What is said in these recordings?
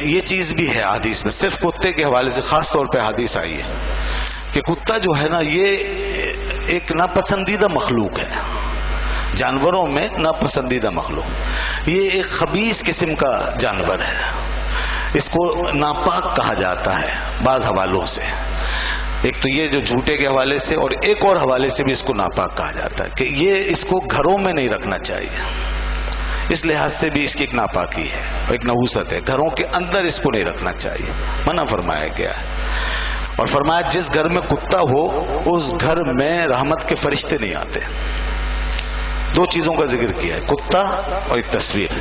یہ چیز بھی ہے حدیث میں، صرف کتے کے حوالے سے خاص طور پہ حدیث آئی ہے کہ کتا جو ہے نا یہ ایک ناپسندیدہ مخلوق ہے، جانوروں میں ناپسندیدہ مخلوق، یہ ایک خبیث قسم کا جانور ہے، اس کو ناپاک کہا جاتا ہے بعض حوالوں سے، ایک تو یہ جو جھوٹے کے حوالے سے، اور ایک اور حوالے سے بھی اس کو ناپاک کہا جاتا ہے کہ یہ اس کو گھروں میں نہیں رکھنا چاہیے، اس لحاظ سے بھی اس کی ایک ناپاکی ہے، ایک نحوست ہے، گھروں کے اندر اس کو نہیں رکھنا چاہیے، منع فرمایا گیا ہے، اور فرمایا جس گھر میں کتا ہو اس گھر میں رحمت کے فرشتے نہیں آتے، دو چیزوں کا ذکر کیا ہے، کتا اور ایک تصویر،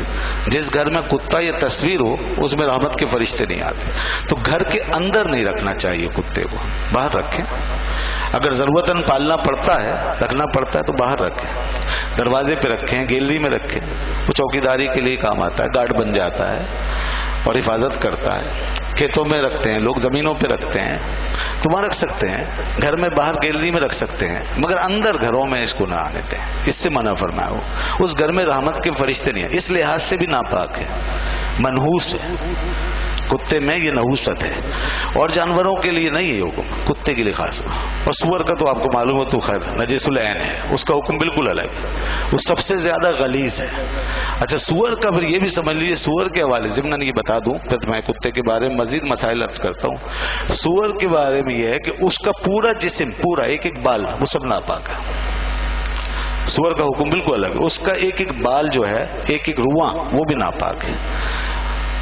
جس گھر میں کتا یا تصویر ہو اس میں رحمت کے فرشتے نہیں آتے، تو گھر کے اندر نہیں رکھنا چاہیے کتے کو، باہر رکھیں، اگر ضرورتاً پالنا پڑتا ہے رکھنا پڑتا ہے تو باہر رکھیں، دروازے پہ رکھیں، گیلری میں رکھیں، وہ چوکیداری کے لیے کام آتا ہے، گارڈ بن جاتا ہے اور حفاظت کرتا ہے، کھیتوں میں رکھتے ہیں لوگ، زمینوں پہ رکھتے ہیں، تو وہاں رکھ سکتے ہیں، گھر میں باہر گیلری میں رکھ سکتے ہیں، مگر اندر گھروں میں اس کو نہ آنے دیں، اس سے منع فرمایا ہو، اس گھر میں رحمت کے فرشتے نہیں ہیں، اس لحاظ سے بھی ناپاک ہے، منحوس ہے، کتے میں یہ نحوست ہے، اور جانوروں کے لیے نہیں ہے یہ حکم، کتے کے لیے خاص، اور سور کا تو آپ کو معلوم ہو تو خیر نجس العین ہے، اس کا حکم بالکل الگ ہے، وہ سب سے زیادہ غلیظ ہے۔ اچھا سور کا پھر یہ بھی سمجھ لیجیے، سور کے حوالے ضمن یہ بتا دوں، پھر میں کتے کے بارے میں مزید مسائل عرض کرتا ہوں، سور کے بارے میں یہ ہے کہ اس کا پورا جسم، پورا ایک ایک بال، وہ سب ناپاک ہے، سور کا حکم بالکل الگ ہے، اس کا ایک ایک بال جو ہے، ایک ایک رواں، وہ بھی ناپاک ہے،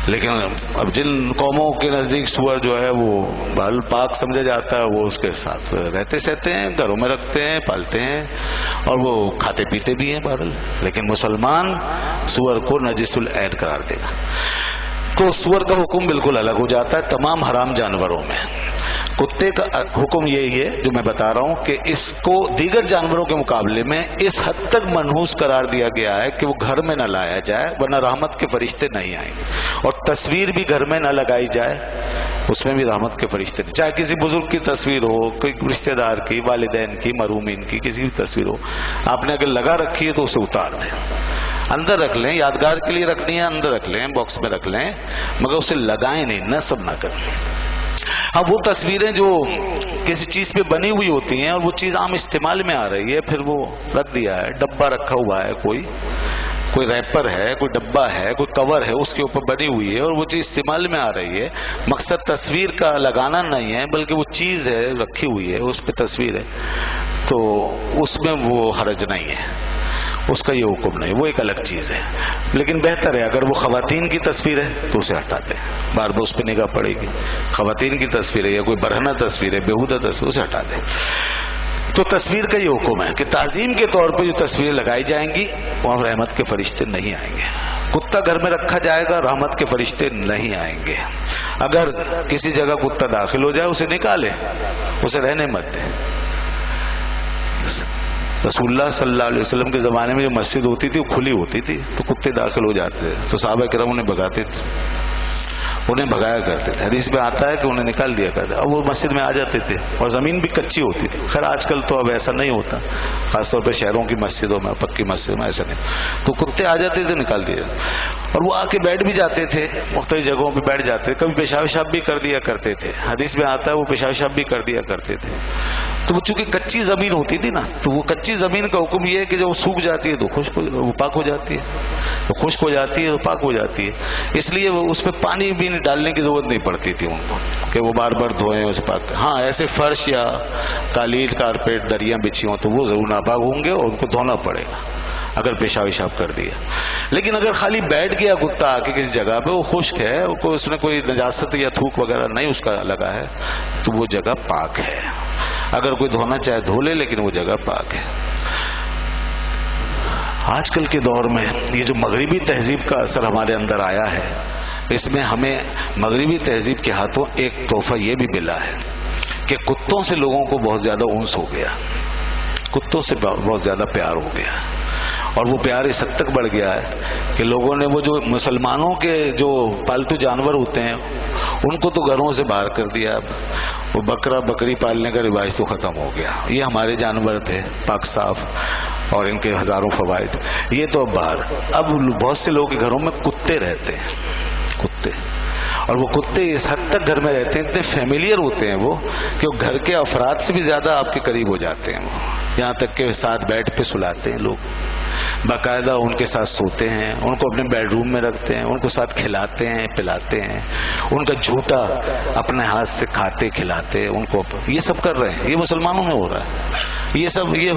لیکن اب جن قوموں کے نزدیک سور جو ہے وہ بال پاک سمجھا جاتا ہے، وہ اس کے ساتھ رہتے سہتے ہیں، گھروں میں رکھتے ہیں، پالتے ہیں، اور وہ کھاتے پیتے بھی ہیں بہرحال، لیکن مسلمان سور کو نجس العین قرار دے گا، تو سور کا حکم بالکل الگ ہو جاتا ہے تمام حرام جانوروں میں۔ کتے کا حکم یہی ہے جو میں بتا رہا ہوں کہ اس کو دیگر جانوروں کے مقابلے میں اس حد تک منحوس قرار دیا گیا ہے کہ وہ گھر میں نہ لایا جائے ورنہ رحمت کے فرشتے نہیں آئیں گے، اور تصویر بھی گھر میں نہ لگائی جائے، اس میں بھی رحمت کے فرشتے نہیں، چاہے کسی بزرگ کی تصویر ہو، کوئی رشتہ دار کی، والدین کی، مرحومین کی، کسی بھی تصویر ہو، آپ نے اگر لگا رکھی ہے تو اسے اتار دیں، اندر رکھ لیں، یادگار کے لیے رکھنی ہے اندر رکھ لیں، باکس میں رکھ لیں، مگر اسے لگائیں نہیں، نصب نہ کریں۔ ہاں وہ تصویریں جو کسی چیز پہ بنی ہوئی ہوتی ہیں اور وہ چیز عام استعمال میں آ رہی ہے، پھر وہ رکھ دیا ہے، ڈبہ رکھا ہوا ہے، کوئی ریپر ہے، کوئی ڈبہ ہے، کوئی کور ہے، اس کے اوپر بنی ہوئی ہے اور وہ چیز استعمال میں آ رہی ہے، مقصد تصویر کا لگانا نہیں ہے بلکہ وہ چیز ہے رکھی ہوئی ہے، اس پہ تصویر ہے، تو اس میں وہ حرج نہیں ہے، اس کا یہ حکم نہیں، وہ ایک الگ چیز ہے، لیکن بہتر ہے اگر وہ خواتین کی تصویر ہے تو اسے ہٹا دیں، بار بار اس پہ نگاہ پڑے گی، خواتین کی تصویر ہے یا کوئی برہنہ تصویر ہے، بیہودہ تصویر، اسے ہٹا دیں۔ تو تصویر کا یہ حکم ہے کہ تعظیم کے طور پہ جو تصویریں لگائی جائیں گی وہاں رحمت کے فرشتے نہیں آئیں گے، کتا گھر میں رکھا جائے گا رحمت کے فرشتے نہیں آئیں گے، اگر کسی جگہ کتا داخل ہو جائے اسے نکالیں، اسے رہنے مت دیں۔ رسول اللہ صلی اللہ علیہ وسلم کے زمانے میں جو مسجد ہوتی تھی وہ کھلی ہوتی تھی، تو کتے داخل ہو جاتے تھے تو صحابہ کرام انہیں بھگاتے تھے، انہیں بھگایا کرتے تھے، حدیث میں آتا ہے کہ انہیں نکال دیا کرتے، اب وہ مسجد میں آ جاتے تھے اور زمین بھی کچی ہوتی تھی، خیر آج کل تو اب ایسا نہیں ہوتا، خاص طور پہ شہروں کی مسجدوں میں، پکی مسجد میں ایسا نہیں، تو کتے آ جاتے تھے نکال دیا، اور وہ آ کے بیٹھ بھی جاتے تھے، مختلف جگہوں پہ بیٹھ جاتے، کبھی پیشاب شاب بھی کر دیا کرتے تھے، حدیث میں آتا ہے وہ پیشاب شاب بھی کر دیا کرتے تھے، تو وہ چونکہ کچی زمین ہوتی تھی نا، تو وہ کچی زمین کا حکم یہ ہے کہ جب وہ سوکھ جاتی ہے تو وہ پاک ہو جاتی ہے، تو خشک ہو جاتی ہے تو پاک ہو جاتی ہے، اس لیے وہ اس پہ پانی بھی ڈالنے کی ضرورت نہیں پڑتی تھی ان کو کہ وہ بار بار دھوئیں اسے پاک۔ ہاں ایسے فرش یا قالین، کارپیٹ، دریاں بچھی ہوں تو وہ ضرور ناپاک ہوں گے اور ان کو دھونا پڑے گا اگر پیشاب وشاب کر دیا، لیکن اگر خالی بیٹھ گیا کتا آ کے کسی جگہ پہ، وہ خشک ہے، اس میں کوئی نجاست یا تھوک وغیرہ نہیں اس کا لگا ہے، تو وہ جگہ پاک ہے، اگر کوئی دھونا چاہے دھو لے، لیکن وہ جگہ پاک ہے۔ آج کل کے دور میں یہ جو مغربی تہذیب کا اثر ہمارے اندر آیا ہے، اس میں ہمیں مغربی تہذیب کے ہاتھوں ایک تحفہ یہ بھی ملا ہے کہ کتوں سے لوگوں کو بہت زیادہ انس ہو گیا، کتوں سے بہت زیادہ پیار ہو گیا، اور وہ پیار اس حد تک بڑھ گیا ہے کہ لوگوں نے وہ جو مسلمانوں کے جو پالتو جانور ہوتے ہیں ان کو تو گھروں سے باہر کر دیا، اب وہ بکرا بکری پالنے کا رواج تو ختم ہو گیا، یہ ہمارے جانور تھے پاک صاف اور ان کے ہزاروں فوائد، یہ تو اب باہر، اب بہت سے لوگوں کے گھروں میں کتے رہتے ہیں، کتے، اور وہ کتے اس حد تک گھر میں رہتے ہیں، اتنے فیملیئر ہوتے ہیں وہ کہ وہ گھر کے افراد سے بھی زیادہ آپ کے قریب ہو جاتے ہیں، وہ یہاں تک کہ ساتھ بیڈ پہ سلاتے ہیں لوگ، باقاعدہ ان کے ساتھ سوتے ہیں، ان کو اپنے بیڈ روم میں رکھتے ہیں، ان کو ساتھ کھلاتے ہیں پلاتے ہیں، ان کا جھوٹا اپنے ہاتھ سے کھاتے کھلاتے، ان کو یہ سب کر رہے ہیں۔ یہ مسلمانوں میں ہو رہا ہے، یہ سب یہ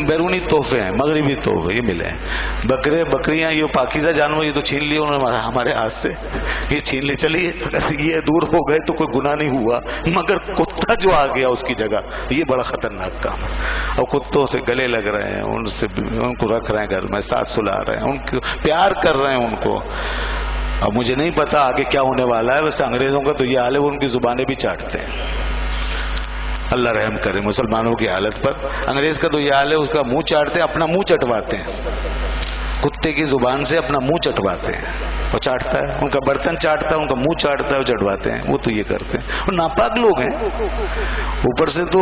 بیرونی تحفے ہیں، مغربی تحفے یہ ملے ہیں۔ بکرے بکریاں یہ پاکیزہ جانور یہ تو چھین لیے انہوں نے ہمارے ہاتھ سے، یہ چھین لے، چلیے یہ دور ہو گئے تو کوئی گناہ نہیں ہوا، مگر کتا جو آ گیا اس کی جگہ یہ بڑا خطرناک کام ہے۔ اور کتوں سے گلے لگ رہے ہیں، ان کو رکھ رہے ہیں گھر میں، ساتھ سلا رہے ہیں، ان کو پیار کر رہے ہیں ان کو۔ اب مجھے نہیں پتا آگے کیا ہونے والا ہے، ویسے انگریزوں کا تو یہ حال ہے وہ ان کی زبانیں بھی چاٹتے ہیں، اللہ رحم کرے مسلمانوں کی حالت پر۔ انگریز کا تو یہ حال ہے، اس کا منہ چاٹتے ہیں، اپنا منہ چٹواتے ہیں، کتے کی زبان سے اپنا منہ چٹواتے ہیں، وہ چاٹتا ہے، ان کا برتن چاٹتا ہے، ان کا منہ چاٹتا ہے، وہ چٹواتے ہیں، وہ تو یہ کرتے ہیں، وہ ناپاک لوگ ہیں۔ اوپر سے تو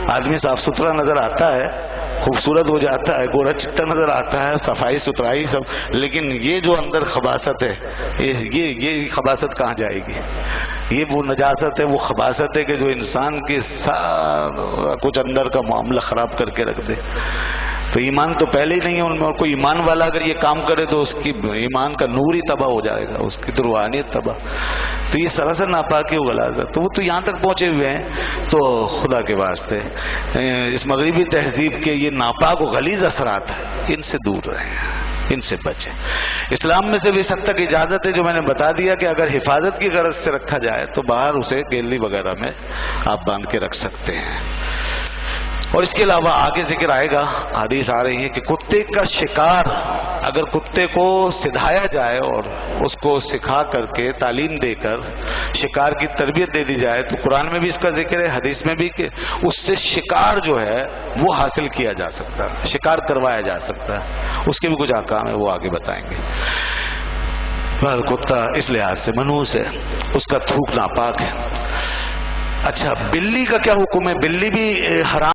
آدمی صاف ستھرا نظر آتا ہے، خوبصورت ہو جاتا ہے، گورا چٹا نظر آتا ہے، صفائی ستھرائی سب، لیکن یہ جو اندر خباثت ہے، یہ خباثت کہاں جائے گی؟ یہ وہ نجاست ہے، وہ خباثت ہے کہ جو انسان کے سارا کچھ اندر کا معاملہ خراب کر کے رکھ دے۔ تو ایمان تو پہلے ہی نہیں ہے ان میں، اور کوئی ایمان والا اگر یہ کام کرے تو اس کی ایمان کا نور ہی تباہ ہو جائے گا، اس کی تو روحانیت تباہ۔ تو یہ سراسر ناپاکی و غلاظت، تو وہ تو یہاں تک پہنچے ہوئے ہیں۔ تو خدا کے واسطے اس مغربی تہذیب کے یہ ناپاک و غلیظ اثرات ہیں، ان سے دور رہیں، ان سے بچیں۔ اسلام میں سے بھی اس حد تک اجازت ہے جو میں نے بتا دیا کہ اگر حفاظت کی غرض سے رکھا جائے تو باہر اسے گیلری وغیرہ میں آپ باندھ کے رکھ سکتے ہیں۔ اور اس کے علاوہ آگے ذکر آئے گا، حدیث آ رہی ہے کہ کتے کا شکار اگر کتے کو سدھایا جائے اور اس کو سکھا کر کے تعلیم دے کر شکار کی تربیت دے دی جائے تو قرآن میں بھی اس کا ذکر ہے، حدیث میں بھی، کہ اس سے شکار جو ہے وہ حاصل کیا جا سکتا ہے، شکار کروایا جا سکتا ہے، اس کے بھی کچھ احکام ہیں وہ آگے بتائیں گے۔ کتا اس لحاظ سے منحوس ہے، اس کا تھوک ناپاک ہے۔ اچھا بلی کا کیا حکم ہے؟ بلی بھی حرام